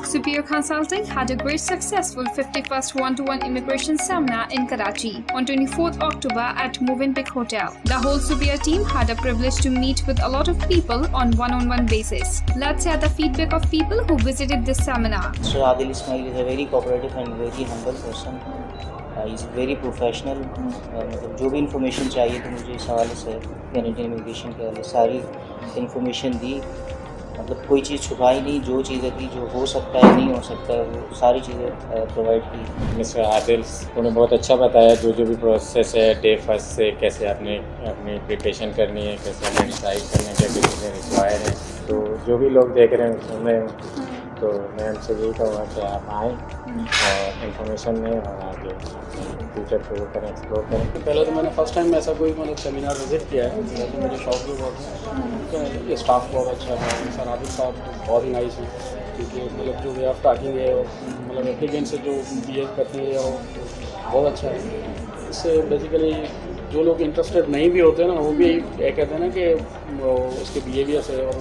Superior Consulting had a great successful 51st one-to-one immigration seminar in Karachi on 24th October at Movenpick Hotel. The whole Superior team had a privilege to meet with a lot of people on one-on-one basis. Let's hear the feedback of people who visited this seminar. Mr. Adil Ismail is a very cooperative and very humble person. He is very professional. मतलब जो भी information चाहिए तो मुझे इस हवाले से Canadian immigration के हवाले सारी इंफॉर्मेशन दी. मतलब कोई चीज़ छुपाई नहीं, जो चीज़ें थी जो हो सकता है नहीं हो सकता है वो सारी चीज़ें प्रोवाइड की. मिस्टर आदिल उन्होंने बहुत अच्छा बताया जो भी प्रोसेस है डे फर्स्ट से कैसे आपने अपनी प्रिपरेशन करनी है, कैसे आपने डिसाइड करना है, क्या चीज़ें रिक्वायर हैं. तो जो भी लोग देख रहे हैं उन्हें तो मैं उनसे यही कहूँगा कि आप आएँ और इंफॉर्मेशन लें और आगे फ्यूचर को करें, एक्सप्लोर करें. पहले तो मैंने फर्स्ट टाइम ऐसा कोई मतलब सेमिनार विज़िट किया है, तो मुझे शौक भी बहुत है. ये स्टाफ बहुत अच्छा है, सर आदिल साहब बहुत ही नाइस है, क्योंकि मतलब जो वे ऑफ टॉकिंग है मतलब एप्लीकेंट से जो बिहेव करते हैं वो बहुत अच्छा है. इससे बेसिकली जो लोग इंटरेस्टेड नहीं भी होते हैं ना वो भी ये कहते हैं ना कि उसके बिहेवियर से और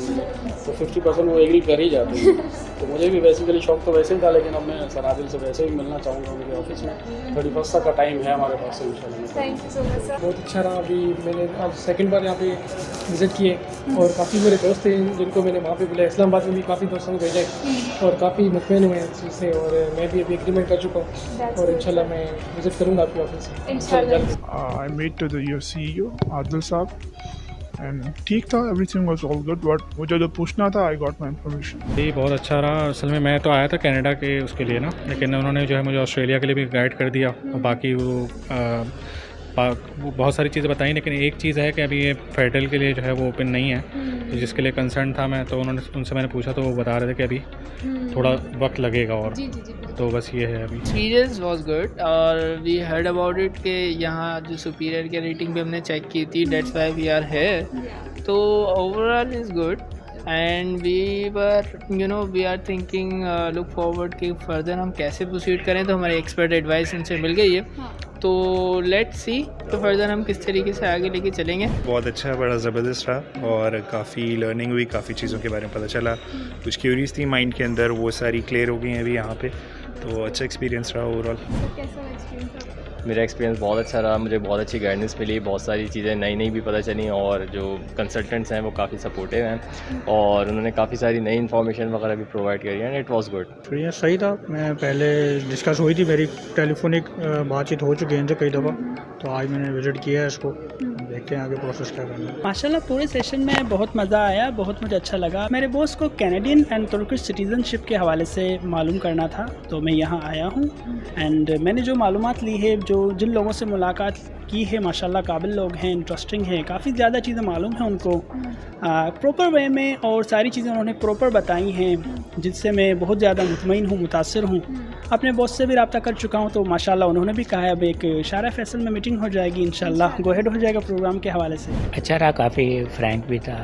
तो 50% वो एग्री कर ही जाते हैं. तो मुझे भी बेसिकली शौक तो वैसे ही था, लेकिन अब मैं सर आदिल से वैसे भी मिलना चाहूँगा उनके ऑफिस में. 31 तक का टाइम है हमारे पास से इंशाल्लाह. Thank you so much, sir. बहुत अच्छा रहा. अभी मैंने अब सेकंड बार यहाँ पे विज़िट किए और काफ़ी मेरे दोस्त थे जिनको मैंने वहाँ पे बुलाया. इस्लामाबाद में भी काफ़ी दोस्तों को भेजा और काफ़ी मुतमईन हुए हैं इस चीज़ से. और मैं भी अभी एग्रीमेंट कर चुका हूँ और इंशाल्लाह मैं विज़िट करूँगा आपके office. I met to your CEO Adil साहब and ठीक था, everything was all good. But मुझे जो पूछना था I got my information. ये बहुत अच्छा रहा. असल में मैं तो आया था कनाडा के उसके लिए ना, लेकिन उन्होंने जो है मुझे ऑस्ट्रेलिया के लिए भी गाइड कर दिया और बाकी वो बहुत सारी चीज़ें बताई. लेकिन एक चीज़ है कि अभी ये फेडरल के लिए जो है वो ओपन नहीं है, तो जिसके लिए कंसर्न था मैं, तो उनसे मैंने पूछा तो वो बता रहे थे कि अभी थोड़ा वक्त लगेगा. और तो बस ये है अभी. एक्सपीरियंस वाज गुड और वी हर्ड अबाउट इट कि यहाँ जो सुपीरियर के रेटिंग भी हमने चेक की थी, that's why we are here. तो overall is good and we are thinking look forward कि फर्दर हम कैसे प्रोसीड करें. तो हमारी एक्सपर्ट एडवाइस इनसे मिल गई है, तो लेट्स सी तो फर्दर हम किस तरीके से आगे लेके चलेंगे. बहुत अच्छा, बड़ा ज़बरदस्त रहा और काफ़ी लर्निंग हुई, काफ़ी चीज़ों के बारे में पता चला. कुछ क्यूरीज थी माइंड के अंदर, वो सारी क्लियर हो गई हैं अभी यहाँ पे. तो अच्छा एक्सपीरियंस रहा ओवरऑल. मेरा एक्सपीरियंस बहुत अच्छा रहा. मुझे बहुत अच्छी गाइडेंस मिली, बहुत सारी चीज़ें नई नई भी पता चली और जो कंसल्टेंट्स हैं वो काफ़ी सपोर्टिव हैं और उन्होंने काफ़ी सारी नई इन्फॉर्मेशन वगैरह भी प्रोवाइड करी है. And it was good. Experience सही था. मैं पहले डिस्कस हुई थी, मेरी टेलीफोनिक बातचीत हो चुकी है इनसे कई दफ़ा, तो आज मैंने विज़िट किया है इसको. देखते हैं आगे प्रोसेस क्या करना है. माशाल्लाह पूरे सेशन में बहुत मज़ा आया, बहुत मुझे अच्छा लगा. मेरे बॉस को कैनेडियन एंड तुर्किश सिटीज़नशिप के हवाले से मालूम करना था, तो मैं यहाँ आया हूँ. एंड मैंने जो मालूमात ली है, जो जिन लोगों से मुलाकात की है, माशाल्लाह काबिल लोग हैं, इंटरेस्टिंग हैं, काफ़ी ज़्यादा चीज़ें मालूम हैं उनको प्रॉपर वे में, और सारी चीज़ें उन्होंने प्रॉपर बताई हैं, जिससे मैं बहुत ज़्यादा मुतमईन हूँ, मुतासिर हूँ. अपने बॉस से भी रब्ता कर चुका हूँ, तो माशाल्लाह उन्होंने भी कहा है अब एक शारा फैसल में मीटिंग हो जाएगी, इंशाल्लाह गो हेड हो जाएगा प्रोग्राम के हवाले से. अच्छा रहा, काफ़ी फ्रैंक भी था,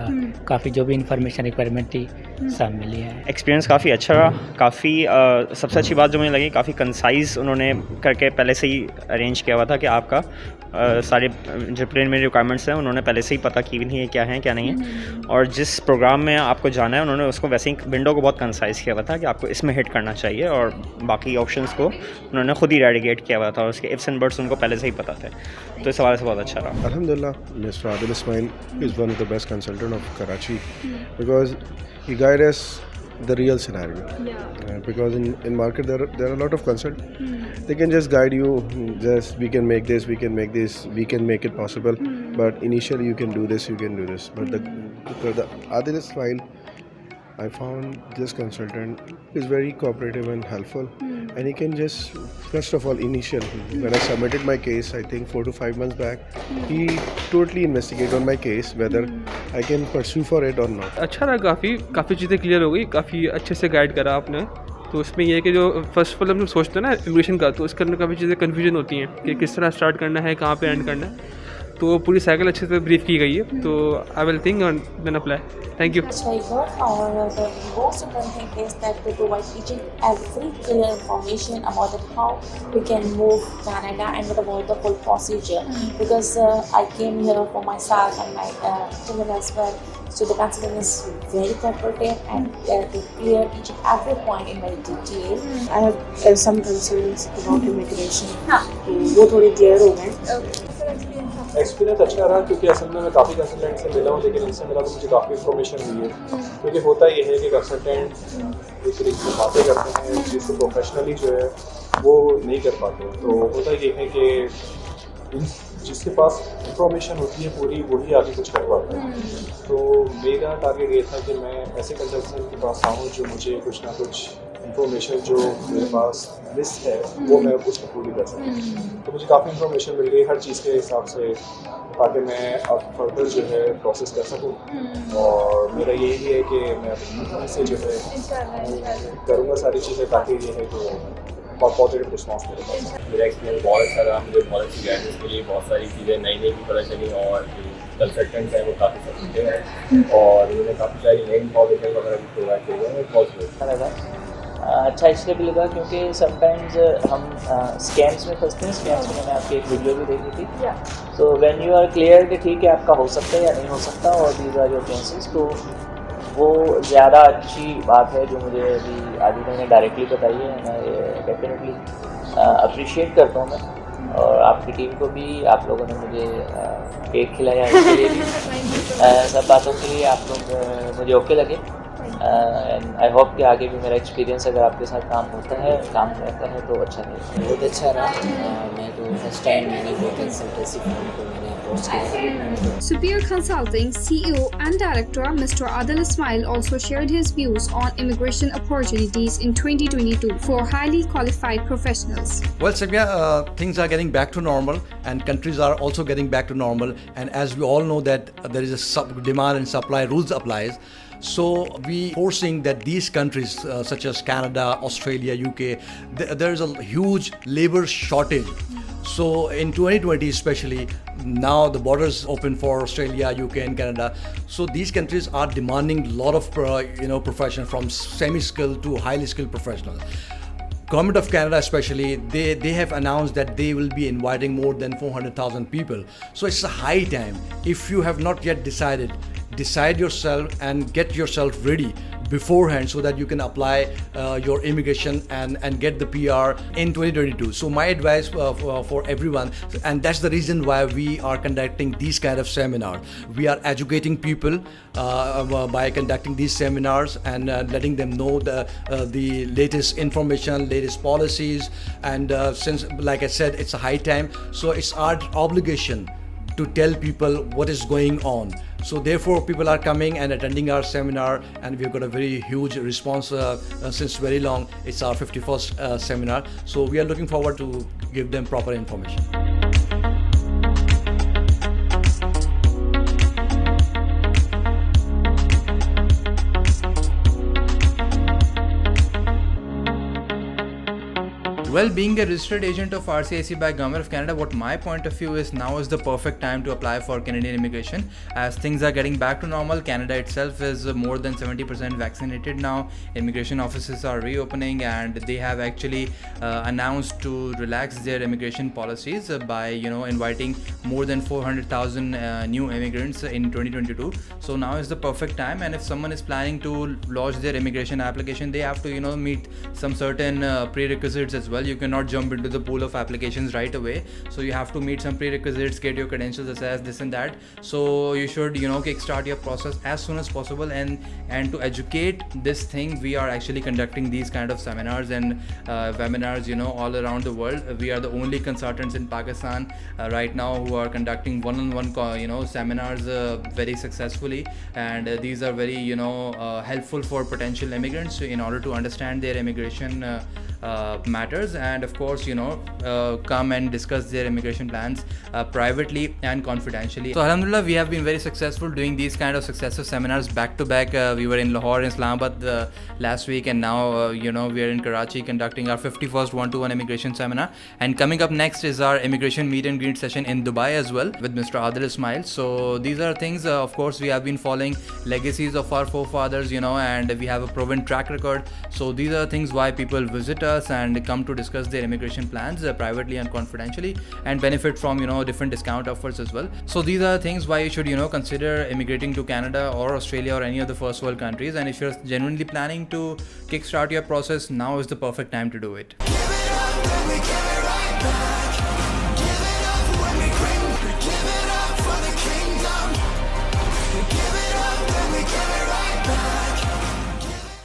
काफ़ी जो भी इंफॉर्मेशन रिक्वायरमेंट थी सब मिली है. एक्सपीरियंस काफ़ी अच्छा रहा. काफ़ी सबसे अच्छी बात जो मुझे लगी, काफ़ी कंसाइज उन्होंने करके पहले से ही अरेंज किया हुआ था कि आपका सारे जो प्रिलिमिनरी रिक्वायरमेंट्स हैं उन्होंने पहले से ही पता की हुई है क्या है क्या नहीं है. और जिस प्रोग्राम में आपको जाना है उन्होंने उसको वैसे ही विंडो को बहुत कंसाइज किया हुआ था कि आपको इसमें हिट करना चाहिए, और बाकी ऑप्शंस को उन्होंने खुद ही रेडिकेट किया हुआ था और उसके इफ्स एंड बट्स उनको पहले से ही पता थे. तो इस हवाले से बहुत अच्छा रहा. अल्हम्दुलिल्लाह, mister Adil Ismail is one of the best consultant of Karachi because he guide us the real scenario. Because in market there are a lot of consultants. They can just guide you, just we can make this, we can make this, we can make it possible. But initially you can do this, you can do this. But the Adil Ismail, I found this consultant is very cooperative and helpful. And he can just, first of all, initial, when I submitted my case, I think 4 to 5 months back, he totally investigated on my case whether I can pursue for it or not. अच्छा रहा, काफ़ी चीज़ें clear हो गई, काफ़ी अच्छे से guide करा आपने. तो इसमें यह है कि जो फर्स्ट ऑफ ऑल हम सोचते हैं ना इमिग्रेशन का, तो इसके अंदर काफ़ी चीज़ें कन्फ्यूजन होती हैं कि किस तरह स्टार्ट करना है, कहाँ पे एंड करना है. तो पूरी साइकिल अच्छे से ब्रीफ की गई है, तो I will think and then apply. Thank you. That's very good. Or the most important thing is that they provide each and every clear information about it, how we can move Canada and avoid the whole procedure. Because I came here for myself and my children as well. So the consultant is very cooperative and they clear each and every point in very detail. I have some concerns about immigration. वो थोड़े clear हो गए. Experience अच्छा रहा क्योंकि असल में मैं काफ़ी कंसल्टेंट से मिला हूँ, लेकिन इनसे मिला तो मुझे काफ़ी इन्फॉर्मेशन हुई है। क्योंकि होता ये है कि कंसल्टेंट एक तरीके से बातें करते हैं, उस चीज़ को प्रोफेशनली जो है वो नहीं कर पाते। तो होता ये है कि जिसके पास इंफॉर्मेशन होती है पूरी, वही आगे कुछ कर पाता है। तो मेरा टारगेट ये था कि मैं ऐसे कंसल्टेंट के पास आऊँ जो मुझे कुछ ना कुछ इंफॉर्मेशन जो मेरे पास मिस है वो मैं उसको पूरी कर सकूँ। तो मुझे काफ़ी इंफॉर्मेशन मिल गई हर चीज़ के हिसाब से, ताकि मैं अब फर्दर जो है प्रोसेस कर सकूँ। और मेरा यही है कि मैं अपनी से जो है करूँगा सारी चीज़ें, ताकि ये है कि पॉजिटिव रिस्पॉन्स मेरे पास। मेरा एक्सपीरियंस बहुत अच्छा रहा, मुझे बहुत अच्छी गाइडेंस मिली, बहुत सारी चीज़ें नई नई भी पता चली, और जो कंसल्टेंट्स हैं वो काफ़ी सपोर्टिव हैं और उन्होंने काफ़ी सारी नई इन्फॉर्मेशन वगैरह भी प्रोवाइड की है। बहुत अच्छा लगा। अच्छा इसलिए भी लगा क्योंकि समटाइम्स हम स्कैम्स में फंसते हैं। स्कैम्स में मैंने आपकी एक वीडियो भी देखी थी। तो व्हेन यू आर क्लियर कि ठीक है आपका हो सकता है या नहीं हो सकता और दीज आर योर चांसेस, तो वो ज़्यादा अच्छी बात है जो मुझे अभी आदित्य ने डायरेक्टली बताई है। मैं डेफिनेटली अप्रिशिएट करता हूँ मैं, और आपकी टीम को भी। आप लोगों ने मुझे केक खिलाया, इसके लिए भी सब बातों के लिए आप लोग मुझे ओके लगे। एंड आई होप कि आगे भी मेरा एक्सपीरियंस अगर आपके साथ काम रहता है तो अच्छा रहेगा। बहुत अच्छा रहा। मैं तो फर्स्ट टाइम मैंने कोई कंसल्टेंसी फर्म को मैंने अप्रोच किया। Superior Consulting CEO and Director Mr. Adil Ismail also shared his views on immigration opportunities in 2022 for highly qualified professionals. Well, Samia, things are getting back to normal and countries are also getting back to normal. And as we all know that there is a demand and supply rules applies. So we foreseeing that these countries such as Canada, Australia, UK, there is a huge labor shortage. So in 2020 especially, now the borders open for Australia, UK and Canada. So these countries are demanding a lot of profession, from semi-skilled to highly skilled professionals. Government of Canada especially, they have announced that they will be inviting more than 400,000 people. So it's a high time. If you have not yet decided, decide yourself and get yourself ready beforehand so that you can apply your immigration and get the PR in 2022. So my advice for everyone, and that's the reason why we are conducting these kind of seminars. We are educating people by conducting these seminars and letting them know the latest information, latest policies, and since, like I said, it's a high time, so it's our obligation to tell people what is going on. So therefore people are coming and attending our seminar, and we've got a very huge response since very long. It's our 51st seminar, so we are looking forward to give them proper information. Well, being a registered agent of RCIC by Government of Canada, what my point of view is, now is the perfect time to apply for Canadian immigration, as things are getting back to normal. Canada itself is more than 70% vaccinated now. Immigration offices are reopening, and they have actually announced to relax their immigration policies by inviting more than 400,000 new immigrants in 2022. So now is the perfect time, and if someone is planning to lodge their immigration application, they have to meet some certain prerequisites as well. You cannot jump into the pool of applications right away, so you have to meet some prerequisites, get your credentials assessed, this and that. So you should kickstart your process as soon as possible, and to educate this thing, we are actually conducting these kind of seminars and webinars all around the world. We are the only consultants in Pakistan right now who are conducting one-on-one seminars very successfully, and these are very helpful for potential immigrants in order to understand their immigration matters, and of course, come and discuss their immigration plans privately and confidentially. So alhamdulillah, we have been very successful doing these kind of successive seminars back to back. We were in Lahore and Islamabad last week, and now we are in Karachi conducting our 51st one-to-one immigration seminar. And coming up next is our immigration meet and greet session in Dubai as well with Mr. Adil Ismail. So these are things, of course, we have been following legacies of our forefathers, and we have a proven track record. So these are things why people visit us and come to discuss their immigration plans privately and confidentially, and benefit from different discount offers as well. So these are things why you should consider immigrating to Canada or Australia or any of the first world countries. And if you're genuinely planning to kickstart your process, now is the perfect time to do it.